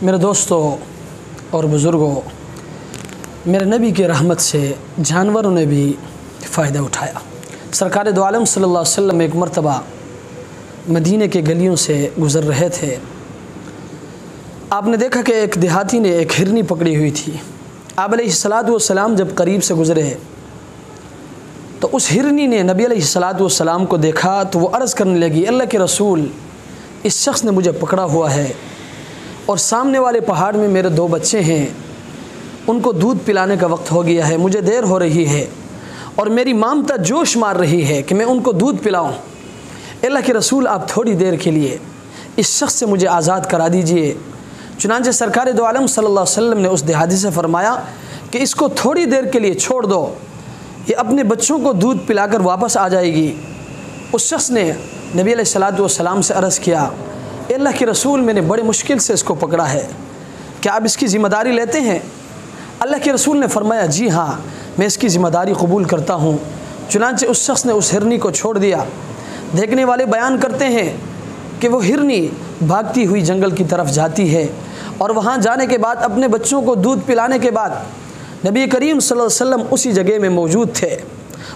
میرے دوستوں اور بزرگوں، میرے نبی کی رحمت سے جانوروں نے بھی فائدہ اٹھایا۔ سرکار دو عالم صلی اللہ علیہ وسلم ایک مرتبہ مدینہ کے گلیوں سے گزر رہے تھے۔ آپ نے دیکھا کہ ایک دیہاتی نے ایک ہرنی پکڑی ہوئی تھی۔ آپ علیہ السلام جب قریب سے گزرے تو اس ہرنی نے نبی علیہ السلام کو دیکھا تو وہ عرض کرنے لگی، اللہ کے رسول، اس شخص نے مجھے پکڑا ہوا ہے اور سامنے والے پہاڑ میں میرے 2 بچے ہیں، ان کو دودھ پلانے کا وقت ہو گیا ہے، مجھے دیر ہو رہی ہے اور میری مامتا جوش مار رہی ہے کہ میں ان کو دودھ پلاؤں۔ اللہ کے رسول، آپ تھوڑی دیر کے لیے اس شخص سے مجھے آزاد کرا دیجئے۔ چنانچہ سرکار دو عالم صلی اللہ علیہ وسلم نے اس دیہاتی سے فرمایا کہ اس کو تھوڑی دیر کے لیے چھوڑ دو، یہ اپنے بچوں کو دودھ پلا کر واپس آ جائے گی۔ اس شخص نے نبی علیہ السلام سے عرض کیا، اے اللہ کے رسول، میں نے بڑے مشکل سے اس کو پکڑا ہے، کیا آپ اس کی ذمہ داری لیتے ہیں؟ اللہ کے رسول نے فرمایا، جی ہاں، میں اس کی ذمہ داری قبول کرتا ہوں۔ چنانچہ اس شخص نے اس ہرنی کو چھوڑ دیا۔ دیکھنے والے بیان کرتے ہیں کہ وہ ہرنی بھاگتی ہوئی جنگل کی طرف جاتی ہے اور وہاں جانے کے بعد اپنے بچوں کو دودھ پلانے کے بعد نبی کریم صلی اللہ علیہ وسلم اسی جگہ میں موجود تھے۔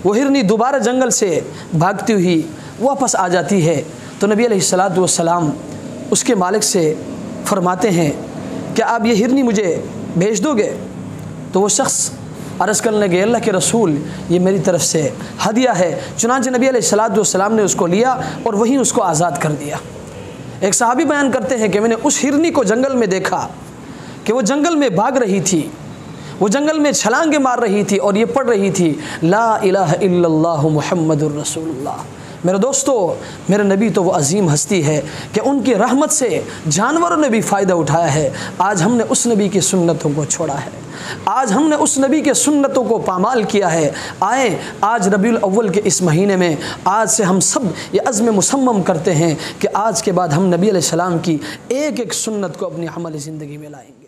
وہ ہرنی دوبارہ جنگل سے بھاگتی ہوئی واپس آ جاتی ہے تو نبی علیہ السلام اس کے مالک سے فرماتے ہیں، کیا آپ یہ ہرنی مجھے بھیج دو گے؟ تو وہ شخص عرض کرنے لگے، اللہ کے رسول، یہ میری طرف سے ہدیہ ہے۔ چنانچہ نبی علیہ السلام نے اس کو لیا اور وہیں اس کو آزاد کر دیا۔ ایک صحابی بیان کرتے ہیں کہ میں نے اس ہرنی کو جنگل میں دیکھا کہ وہ جنگل میں بھاگ رہی تھی، وہ جنگل میں چھلانگیں مار رہی تھی اور یہ پڑھ رہی تھی، لا الہ الا اللہ محمد الرسول اللہ۔ میرے دوستو، میرے نبی تو وہ عظیم ہستی ہے کہ ان کی رحمت سے جانوروں نے بھی فائدہ اٹھایا ہے۔ آج ہم نے اس نبی کی سنتوں کو چھوڑا ہے، آج ہم نے اس نبی کے سنتوں کو پامال کیا ہے۔ آئیں آج ربیع الاول کے اس مہینے میں آج سے ہم سب یہ عزم مصمم کرتے ہیں کہ آج کے بعد ہم نبی علیہ السلام کی ایک ایک سنت کو اپنی عملی زندگی میں لائیں گے۔